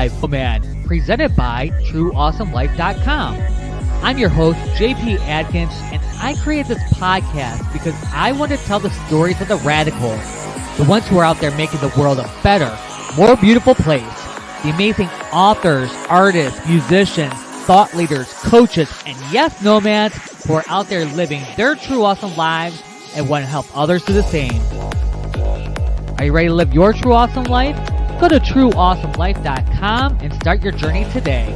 Live Nomad, presented by TrueAwesomeLife.com. I'm your host, JP Adkins, and I created this podcast because I want to tell the stories of the radicals, the ones who are out there making the world a better, more beautiful place, the amazing authors, artists, musicians, thought leaders, coaches, and yes, nomads who are out there living their true awesome lives and want to help others do the same. Are you ready to live your true awesome life? Go to TrueAwesomeLife.com and start your journey today.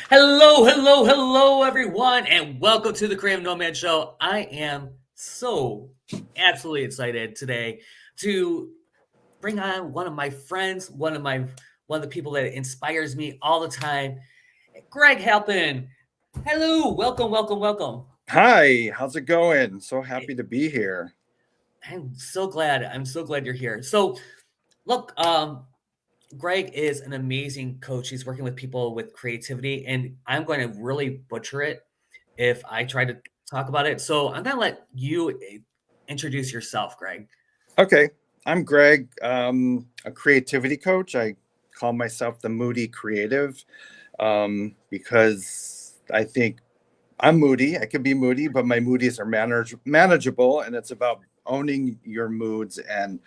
Hello, everyone, and welcome to the Creative Nomad Show. I am so absolutely excited today to bring on one of my friends, one of the people that inspires me all the time, Greg Halpen. Hello, welcome. Hi, how's it going? So happy to be here. I'm so glad you're here. So, look, Greg is an amazing coach. He's working with people with creativity, and I'm going to really butcher it if I try to talk about it. So I'm going to let you introduce yourself, Greg. Okay, I'm Greg, a creativity coach. I call myself the Moody Creative because I think I'm moody. I could be moody, but my moodies are manageable, and it's about owning your moods and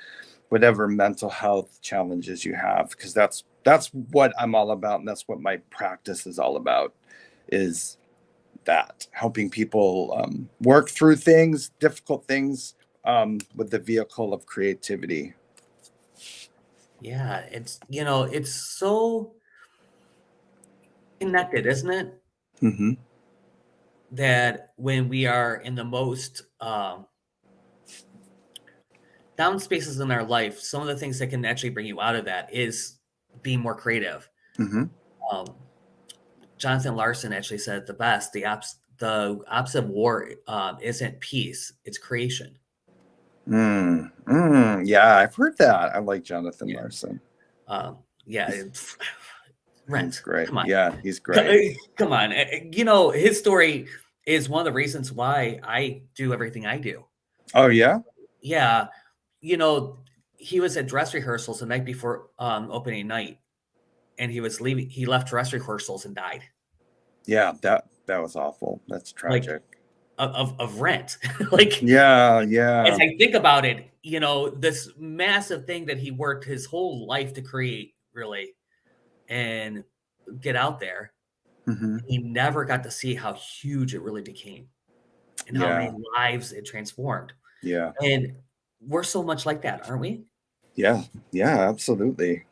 whatever mental health challenges you have, because that's what I'm all about, and that's what my practice is all about, is that helping people work through things, difficult things, with the vehicle of creativity. Yeah, it's so connected, isn't it? Mm-hmm. That when we are in the most down spaces in our life, some of the things that can actually bring you out of that is being more creative. Mm-hmm. Jonathan Larson actually said it the best: the opposite of war isn't peace; it's creation. Yeah, I've heard that. I like Jonathan Larson. Rent. He's great. Come on. Yeah, he's great. Come on. His story is one of the reasons why I do everything I do. Oh, yeah? Yeah. He was at dress rehearsals the night before opening night, and he left dress rehearsals and died. Yeah, that was awful. That's tragic. Of Rent. Yeah. As I think about it, this massive thing that he worked his whole life to create, really, and get out there. Mm-hmm. He never got to see how huge it really became and how many lives it transformed. Yeah. And we're so much like that, aren't we? Yeah, absolutely.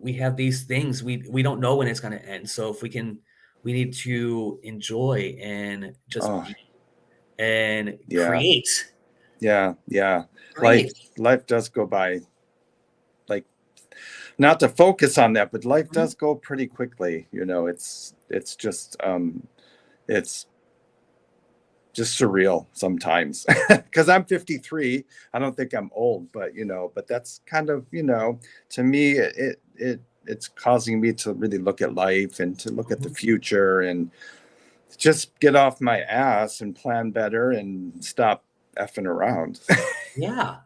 We have these things, we don't know when it's going to end. So if we need to enjoy and just be and create. Yeah. Life does go by, like, not to focus on that, but life does go pretty quickly. It's just surreal sometimes, because I'm 53. I don't think I'm old, but that's kind of, to me, it's causing me to really look at life and to look at the future and just get off my ass and plan better and stop effing around. Yeah,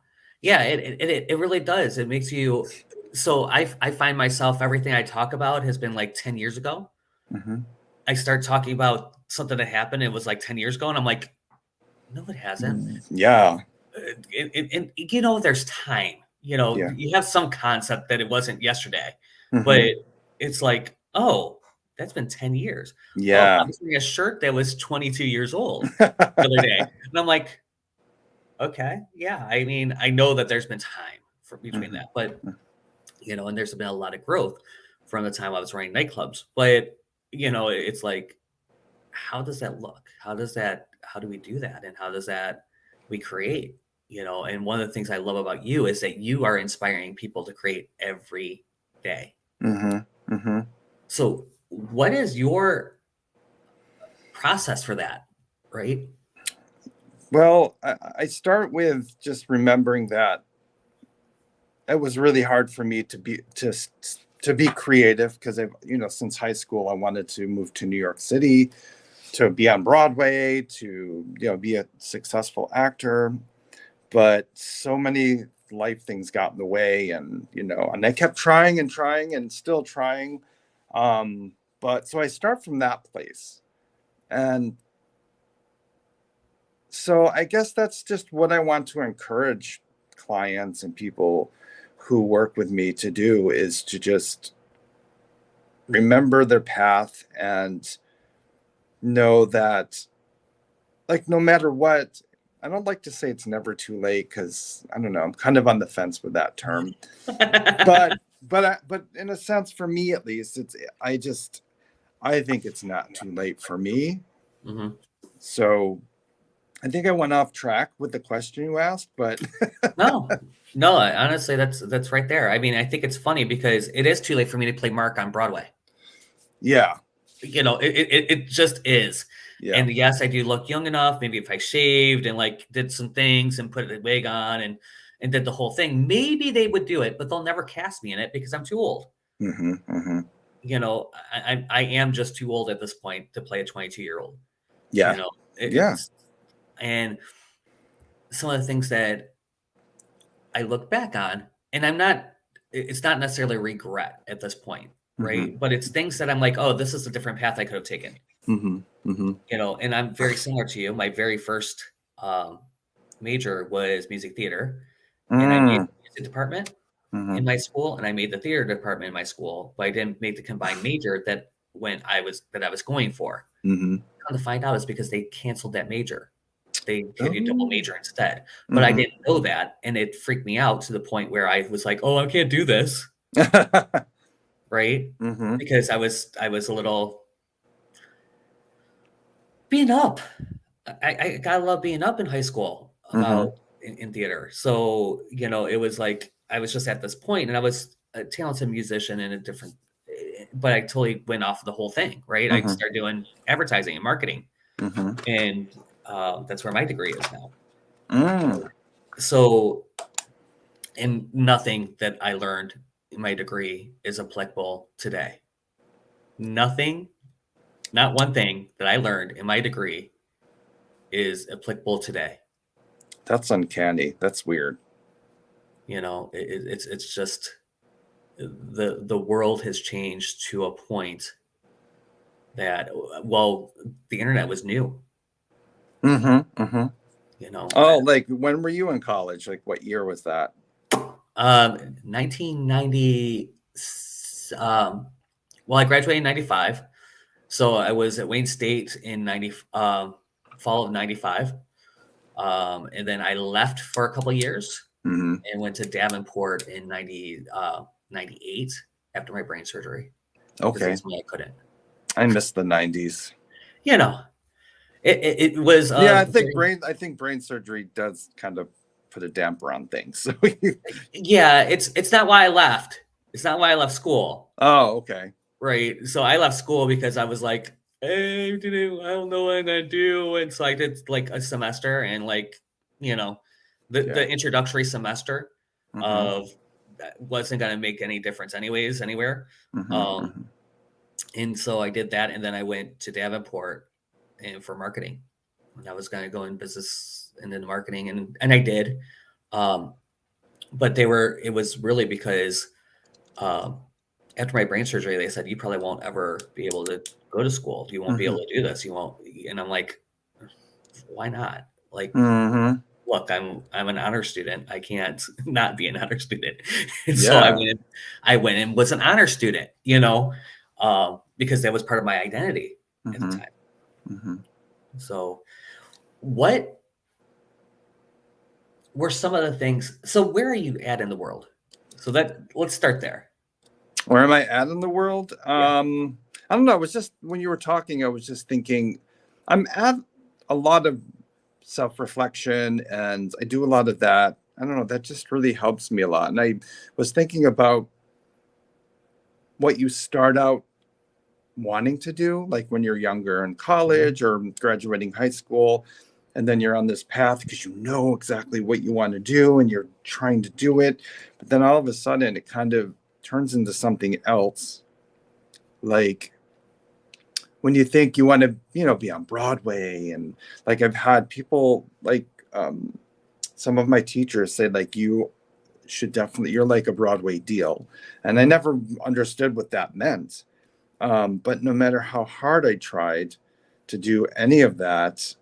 it really does. It makes you. So I find myself, everything I talk about has been like 10 years ago. Mm-hmm. I start talking about something that happened. It was like 10 years ago. And I'm like, no, it hasn't. Yeah. And there's time, you have some concept that it wasn't yesterday, Mm-hmm. but it's like, oh, that's been 10 years. Yeah. I was wearing a shirt that was 22 years old the other day. And I'm like, okay, yeah. I mean, I know that there's been time between that, but and there's been a lot of growth from the time I was running nightclubs. But it's like, how does that look? How do we do that? And how does that we create? And one of the things I love about you is that you are inspiring people to create every day. Mm-hmm. Mm-hmm. So what is your process for that? Right. Well, I start with just remembering that it was really hard for me to be creative, because since high school I wanted to move to New York City to be on Broadway, to be a successful actor, but so many life things got in the way, and and I kept trying and trying and still trying. But so I start from that place. And so I guess that's just what I want to encourage clients and people who work with me to do, is to just remember their path and know that, like, no matter what, I don't like to say it's never too late, because I don't know, I'm kind of on the fence with that term. but in a sense, for me at least, I think it's not too late for me. Mm-hmm. So I think I went off track with the question you asked, but no, honestly, that's right there. I mean, I think it's funny because it is too late for me to play Mark on Broadway. Yeah. It just is. Yeah. And yes, I do look young enough. Maybe if I shaved and like did some things and put a wig on and did the whole thing, maybe they would do it, but they'll never cast me in it because I'm too old. Mm-hmm, mm-hmm. I am just too old at this point to play a 22-year-old. Yeah. And some of the things that I look back on, and it's not necessarily regret at this point, right? Mm-hmm. But it's things that I'm like, oh, this is a different path I could have taken. Mm-hmm. Mm-hmm. And I'm very similar to you. My very first major was music theater, and I made the music department in my school, and I made the theater department in my school, but I didn't make the combined major that I was going for. Mm-hmm. Come to find out, it's because they canceled that major. They gave you double major instead. But I didn't know that, and it freaked me out to the point where I was like, oh, I can't do this. Right? Mm-hmm. Because I was a little being up. I gotta love being up in high school about in theater. So, it was like I was just at this point, and I was a talented musician in a different, but I totally went off the whole thing, right? I started doing advertising and marketing, and that's where my degree is now. So, and nothing that I learned in my degree is applicable today. Nothing, not one thing that I learned in my degree is applicable today. That's uncanny. That's weird. It's just the world has changed to a point that, well, the internet was new. Like, when were you in college? Like, what year was that? 1990. Well, I graduated in 95. So I was at Wayne State in fall of 95. And then I left for a couple of years and went to Davenport in 98 after my brain surgery. Okay. I couldn't. I missed the 90s. It was. I think brain surgery does kind of put a damper on things. So it's not why I left. It's not why I left school. Oh, okay. Right. So I left school because I was like, hey, I don't know what I'm gonna do. And so I did like a semester, and like, the introductory semester of that wasn't gonna make any difference anywhere. And so I did that, and then I went to Davenport and for marketing. And I was gonna go in business and then marketing, and I did. But it was really because after my brain surgery, they said, you probably won't ever be able to go to school. You won't be able to do this. You won't. And I'm like, why not? Like, look, I'm an honor student. I can't not be an honor student. And so I went and was an honor student, because that was part of my identity at the time. So what were some of the things? So where are you at in the world? So let's start there. Where am I at in the world? I don't know. It was just when you were talking, I was just thinking I'm at a lot of self-reflection, and I do a lot of that. I don't know. That just really helps me a lot. And I was thinking about what you start out wanting to do, like when you're younger in college or graduating high school, and then you're on this path because you know exactly what you want to do and you're trying to do it. But then all of a sudden it kind of turns into something else. Like when you think you want to, be on Broadway, and like I've had people like some of my teachers say, like, you should definitely, you're like a Broadway deal. And I never understood what that meant. But no matter how hard I tried to do any of that,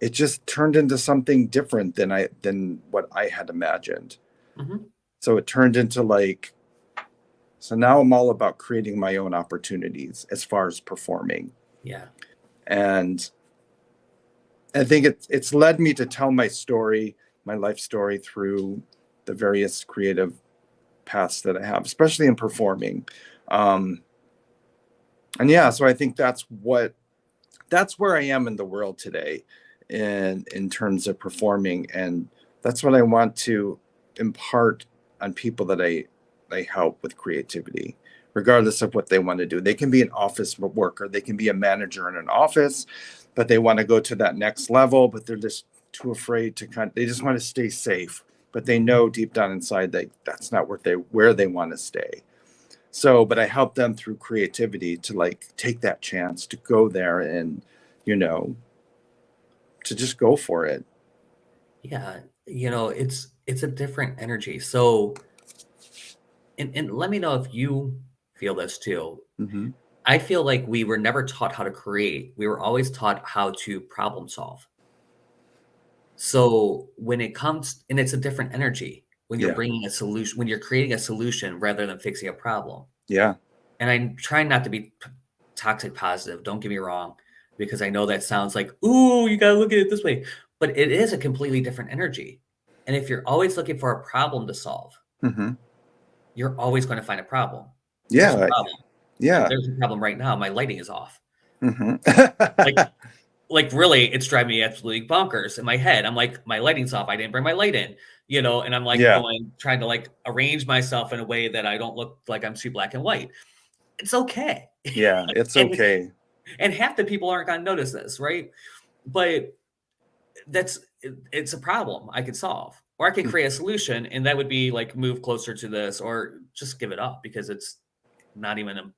it just turned into something different than what I had imagined. Mm-hmm. So it turned into like, so now I'm all about creating my own opportunities as far as performing. Yeah. And I think it's led me to tell my story, my life story, through the various creative paths that I have, especially in performing. And yeah, so I think that's where I am in the world today, in terms of performing, and that's what I want to impart on people that I help with creativity, regardless of what they want to do. They can be an office worker, they can be a manager in an office, but they want to go to that next level, but they're just too afraid to they just want to stay safe, but they know deep down inside that that's not where they want to stay. So, but I help them through creativity to like take that chance to go there and, to just go for it. Yeah. It's a different energy. So, and let me know if you feel this too. Mm-hmm. I feel like we were never taught how to create. We were always taught how to problem solve. So when it comes, and it's a different energy when you're Yeah. bringing a solution, when you're creating a solution rather than fixing a problem. Yeah. And I'm trying not to be toxic positive. Don't get me wrong, because I know that sounds like, ooh, you got to look at it this way. But it is a completely different energy. And if you're always looking for a problem to solve, Mm-hmm. you're always going to find a problem. Yeah. There's a problem. Yeah. There's a problem right now. My lighting is off. Mm-hmm. Like really, it's driving me absolutely bonkers in my head. I'm like, my lighting's off. I didn't bring my light in, and I'm like trying to like arrange myself in a way that I don't look like I'm too black and white. It's okay. Yeah, it's okay. And half the people aren't going to notice this, right? But it's a problem I could solve, or I could create a solution, and that would be like move closer to this, or just give it up because it's not even an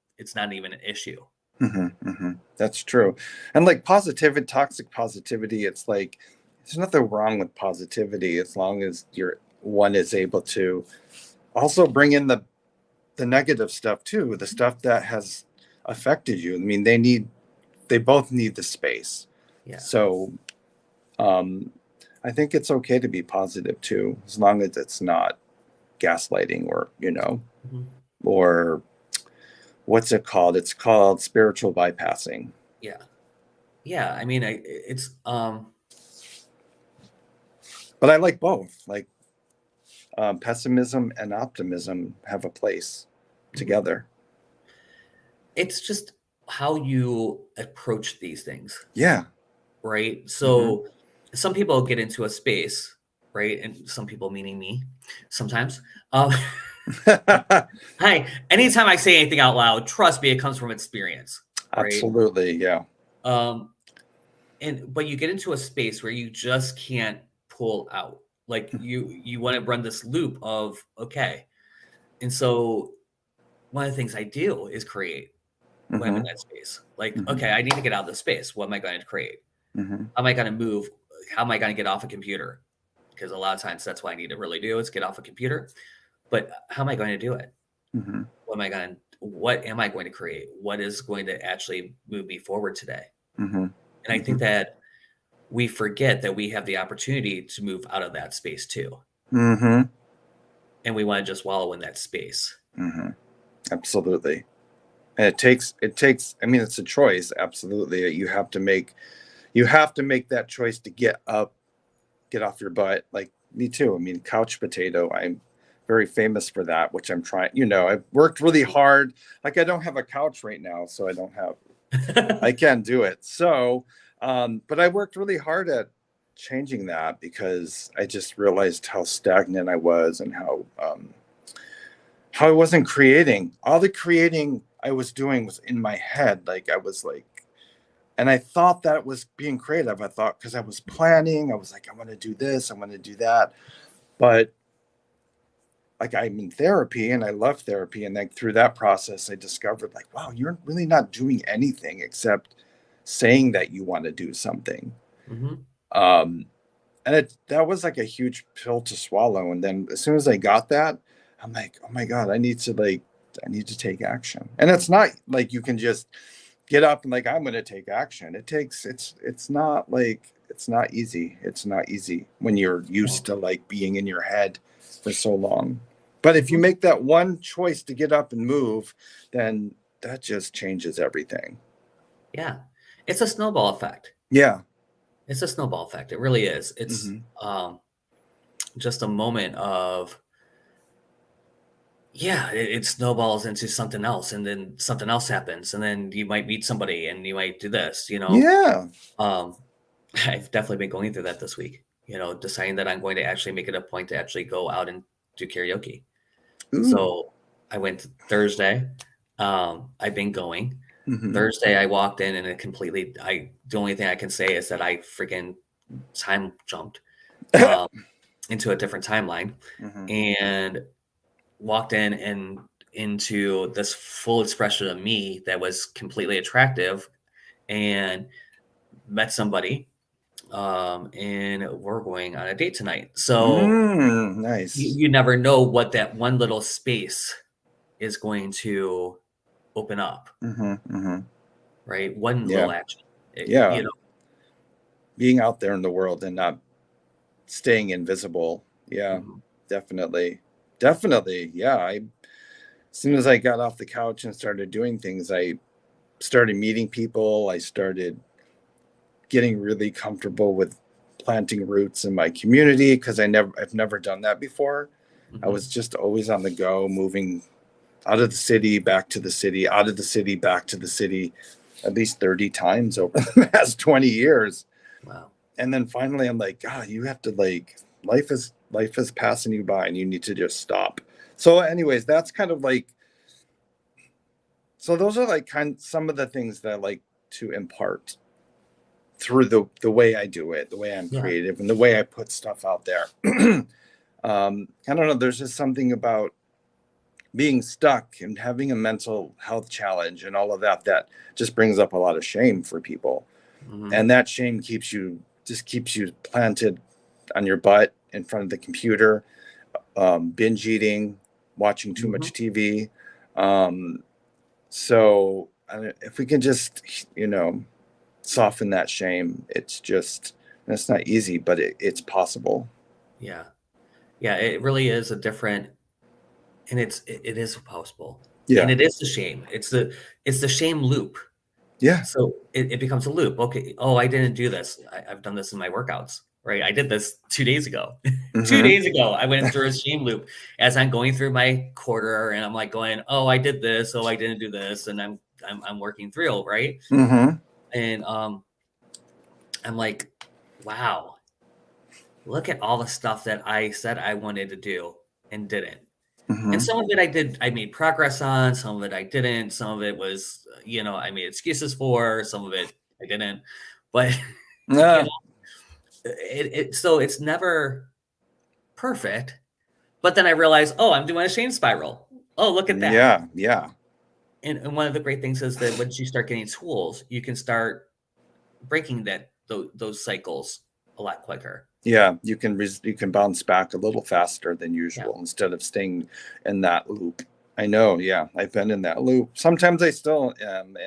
issue. Mm-hmm, mm-hmm. That's true. And like positivity, toxic positivity, it's like there's nothing wrong with positivity as long as one is able to also bring in the negative stuff too, the stuff that has affected you. I mean, they both need the space. Yeah. So I think it's okay to be positive too, as long as it's not gaslighting or, Mm-hmm. or what's it called? It's called spiritual bypassing. Yeah. Yeah. I mean, it's, but I like both. Like pessimism and optimism have a place together. It's just how you approach these things. Yeah. Right. So some people get into a space, right? And some people, meaning me, sometimes. Hi. Anytime I say anything out loud, trust me, it comes from experience. Right? Absolutely. Yeah. But you get into a space where you just can't pull out. Like you want to run this loop of, okay. And so one of the things I do is create when I'm in that space. Like, okay, I need to get out of this space. What am I going to create? How am I going to move? How am I going to get off a computer? Because a lot of times that's what I need to really do is get off a computer. But how am I going to do it? What am I going to create? What is going to actually move me forward today? And I think that we forget that we have the opportunity to move out of that space too. And we want to just wallow in that space. Absolutely. And it takes, I mean, it's a choice. Absolutely. You have to make that choice to get up, get off your butt. Like me too. I mean, couch potato, I'm very famous for that, which I'm trying, I've worked really hard. Like I don't have a couch right now, so I can't do it. So, but I worked really hard at changing that because I just realized how stagnant I was and how I wasn't creating. All the creating I was doing was in my head. Like I was like, and I thought that it was being creative. I thought, because I was planning, I was like, I want to do this, I want to do that. But like I'm in therapy and I love therapy. And like through that process, I discovered like, wow, you're really not doing anything except saying that you want to do something. And that was like a huge pill to swallow. And then as soon as I got that, I'm like, oh my God, I need to take action. And it's not like you can just get up and like, I'm going to take action. It's not easy. It's not easy when you're used to like being in your head for so long. But if you make that one choice to get up and move, then that just changes everything. Yeah. It's a snowball effect. Yeah. It's a snowball effect. It really is. It's just a moment of, it snowballs into something else, and then something else happens, and then you might meet somebody and you might do this, Yeah. I've definitely been going through that this week, deciding that I'm going to actually make it a point to actually go out and do karaoke. Ooh. So I went Thursday. I've been going. Thursday I walked in and the only thing I can say is that I freaking time jumped into a different timeline and walked in and into this full expression of me that was completely attractive, and met somebody, and we're going on a date tonight. So nice. You never know what that one little space is going to open up. Right? One little action. Being out there in the world and not staying invisible. Yeah, definitely. Yeah. As soon as I got off the couch and started doing things, I started meeting people. I started getting really comfortable with planting roots in my community, because I've never done that before. I was just always on the go, moving out of the city, back to the city, out of the city, back to the city, at least 30 times over the past 20 years. Wow. And then finally I'm like, God, you have to life is passing you by and you need to just stop. So anyways, that's kind of like, so those are like some of the things that I like to impart through the way I do it, the way I'm creative, and the way I put stuff out there. I don't know. There's just something about being stuck and having a mental health challenge and all of that just brings up a lot of shame for people. And that shame keeps you planted on your butt in front of the computer, binge eating, watching too much TV. So if we can just, soften that shame, it's not easy, but it's possible. Yeah. It really is a different, and it is possible. Yeah. And it is the shame. It's the shame loop. Yeah. So it becomes a loop. Okay. Oh, I didn't do this. I've done this in my workouts, right? I did this 2 days ago. 2 days ago, I went through a shame loop as I'm going through my quarter, and I'm like going, oh, I did this. Oh, I didn't do this. And I'm working through, right? And I'm like, wow, look at all the stuff that I said I wanted to do and didn't. And some of it I made progress on, some of it I didn't, some of it was, I made excuses for, some of it I didn't, but so it's never perfect. But then I realized, oh, I'm doing a shame spiral. Oh, look at that. Yeah. And one of the great things is that once you start getting tools, you can start breaking those cycles a lot quicker. Yeah, you can bounce back a little faster than usual instead of staying in that loop. I know, I've been in that loop. Sometimes I still am,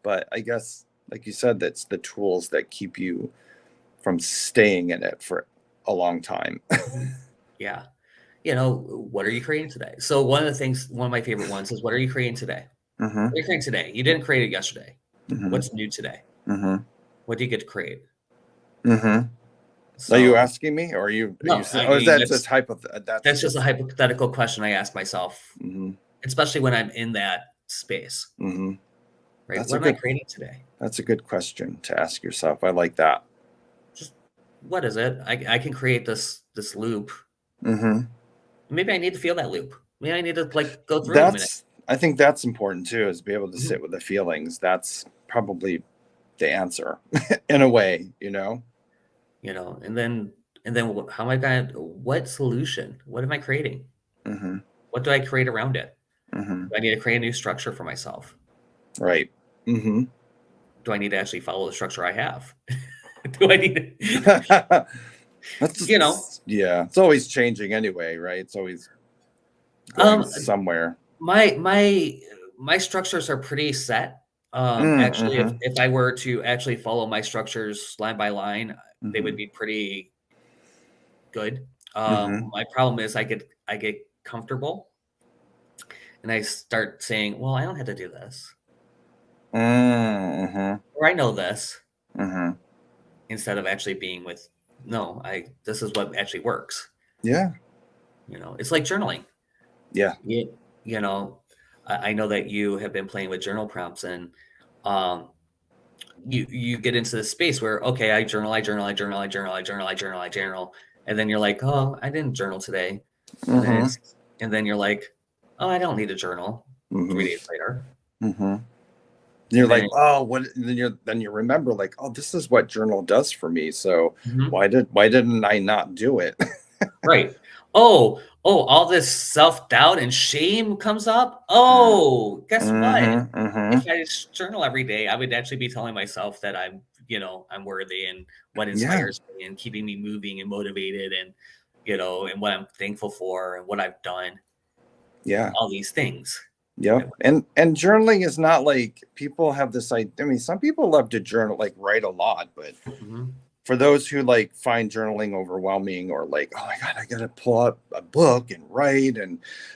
but I guess, like you said, that's the tools that keep you from staying in it for a long time. Yeah. What are you creating today? So one of my favorite ones is, what are you creating today? What are you creating today? You didn't create it yesterday. What's new today? What do you get to create? So, are you asking me, or are you? No, is that just that's just a hypothetical question I ask myself, especially when I'm in that space. Right? What am I creating today? That's a good question to ask yourself. I like that. Just what is it? I can create this loop. Maybe I need to feel that loop. Maybe I need to go through it a minute. I think that's important too, is be able to sit with the feelings. That's probably the answer in a way, and then how am I going to, what solution? What am I creating? What do I create around it? Do I need to create a new structure for myself? Right. Do I need to actually follow the structure I have? Do I need to? That's You know, yeah, it's always changing anyway, right? It's always going somewhere. my structures are pretty set. Actually, Mm-hmm. if I were to actually follow my structures line by line, they would Mm-hmm. be pretty good. Mm-hmm. My problem is I get comfortable and I start saying, well, I don't have to do this, Mm-hmm. or I know this, Mm-hmm. instead of actually being with, no, this is what actually works. Yeah. It's like journaling. Yeah. You know, I know that you have been playing with journal prompts, and um, you get into this space where, okay, I journal, and then you're like, oh, I didn't journal today, and then Mm-hmm. then you're like, oh, I don't need to journal. Mm-hmm. 3 days later, Mm-hmm. You're and like, then oh, what? And then you remember, like, oh, this is what journal does for me. So Mhm. why didn't I not do it? Right. All this self-doubt and shame comes up. Oh, guess what? Mm-hmm. Mm-hmm. If I just journal every day, I would actually be telling myself that I'm worthy, and what Yeah. inspires me and keeping me moving and motivated, and and what I'm thankful for and what I've done, Yeah. all these things. Yep. And journaling is not like people have this idea. I mean, some people love to journal, like write a lot, but Mhm. for those who like find journaling overwhelming or like, oh my God, I gotta pull up a book and write,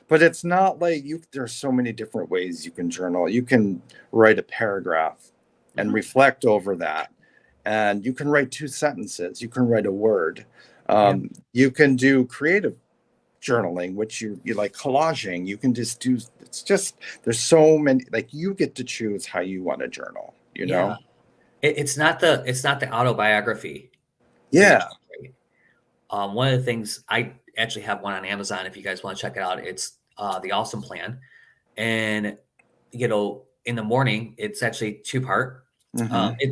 but it's not like there's so many different ways you can journal. You can write a paragraph and Mhm. reflect over that. And you can write 2 sentences, you can write a word. Yeah. You can do creative journaling, which you like collaging. You can just do, it's just, there's so many, like you get to choose how you want to journal, you Yeah. know? It's not the autobiography that you Yeah. should read. One of the things, I actually have one on Amazon. If you guys want to check it out, it's the Awesome Plan. And in the morning, it's actually 2-part. Mm-hmm.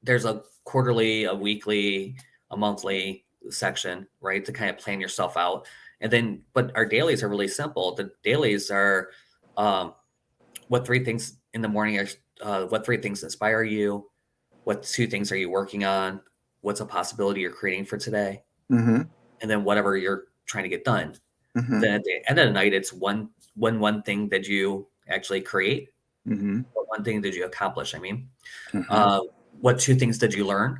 There's a quarterly, a weekly, a monthly section, right, to kind of plan yourself out. And then, but our dailies are really simple. The dailies are, um, what 3 things in the morning are, what 3 things inspire you, what 2 things are you working on, what's a possibility you're creating for today, Mm-hmm. and then whatever you're trying to get done. Mm-hmm. Then at the end of the night, it's one thing that you actually create. Mm-hmm. What one thing did you accomplish? I mean, Mm-hmm. uh, what 2 things did you learn?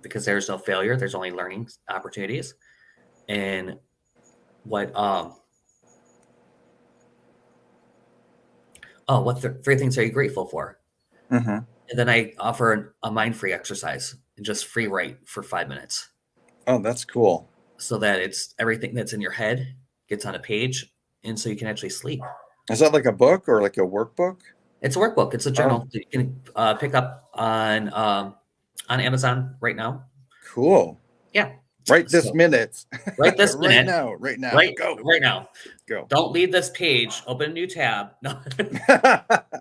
Because there's no failure, there's only learning opportunities. And what 3 things are you grateful for? Mm-hmm. And then I offer a mind-free exercise and just free write for 5 minutes, Oh, that's cool. so that it's everything that's in your head gets on a page, and so you can actually sleep. Is that like a book or like a workbook? It's a workbook. It's a Oh, journal that you can pick up on Amazon right now. cool. Yeah. Right this So minute. right this Right minute, now. Right now. right Go. right now. Go. Don't leave this page. Open a new tab. No.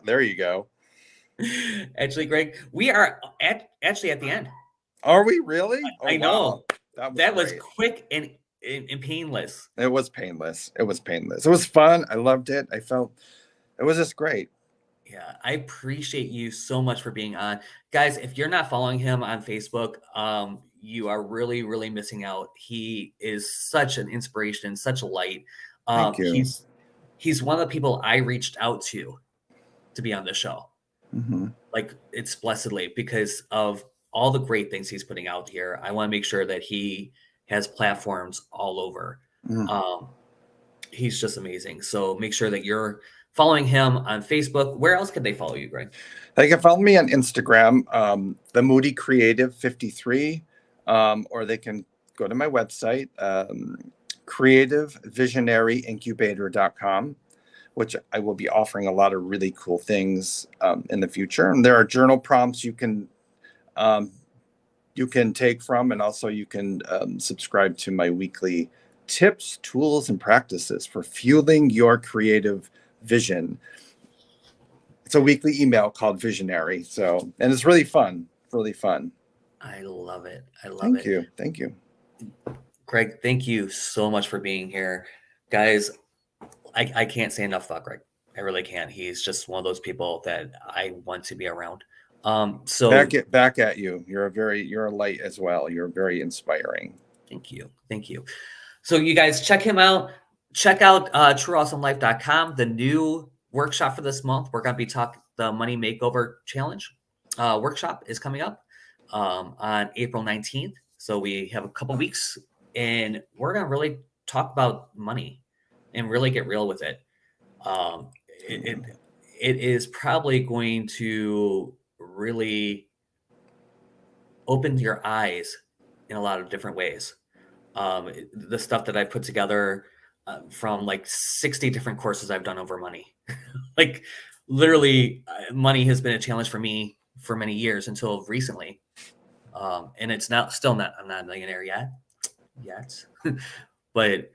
There you go. Actually, Greg, we are actually at the end. Are we really? Oh, I wow. know. That was Great. quick and painless. It was painless. It was painless. It was fun. I loved it. I felt it was just great. Yeah, I appreciate you so much for being on. Guys, if you're not following him on Facebook, you are really, really missing out. He is such an inspiration, such a light. Thank you. He's one of the people I reached out to be on the show. Mm-hmm. Like, it's blessedly, because of all the great things he's putting out here. I want to make sure that he has platforms all over. Mm. He's just amazing. So make sure that you're following him on Facebook. Where else can they follow you, Greg? They can follow me on Instagram, the Moody Creative 53, or they can go to my website, creativevisionary-incubator.com, which I will be offering a lot of really cool things in the future. And there are journal prompts you can take from, and also you can subscribe to my weekly tips, tools, and practices for fueling your creative vision. It's a weekly email called Visionary. So, and it's really fun, really fun. I love it. I love Thank it. you. Thank you. Greg, thank you so much for being here. Guys, I can't say enough about Greg. I really can't. He's just one of those people that I want to be around. So back at you. You're a light as well. You're very inspiring. Thank you. So you guys check him out. Check out trueawesomelife.com. The new workshop for this month, we're going to be talking the Money Makeover Challenge workshop is coming up on April 19th. So we have a couple weeks, and we're going to really talk about money and really get real with it. It is probably going to really open your eyes in a lot of different ways. The stuff that I put together from like 60 different courses I've done over money. Like literally money has been a challenge for me for many years until recently. And it's I'm not a millionaire yet, but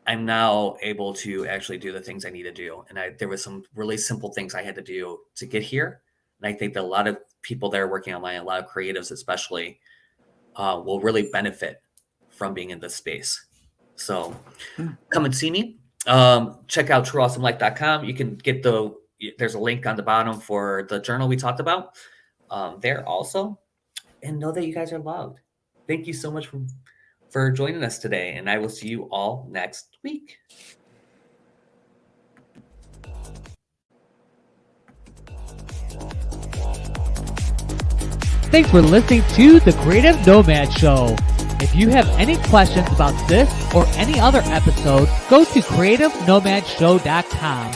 I'm now able to actually do the things I need to do. And there was some really simple things I had to do to get here. And I think that a lot of people that are working online, a lot of creatives especially, will really benefit from being in this space. So come and see me. Check out trueawesomelife.com. You can get there's a link on the bottom for the journal we talked about there also. And know that you guys are loved. Thank you so much for joining us today. And I will see you all next week. Thanks for listening to the Creative Nomad Show. If you have any questions about this or any other episode, go to creativenomadshow.com.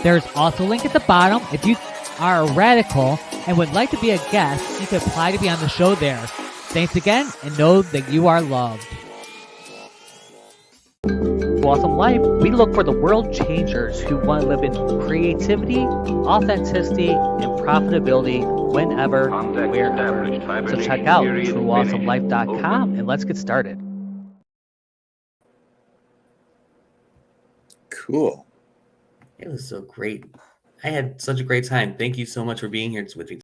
There's also a link at the bottom. If you are a radical and would like to be a guest, you can apply to be on the show there. Thanks again, and know that you are loved. Awesome Life, we look for the world changers who want to live in creativity, authenticity, and profitability whenever, wherever. So check out trueawesomelife.com and let's get started. Cool. It was so great. I had such a great time. Thank you so much for being here with me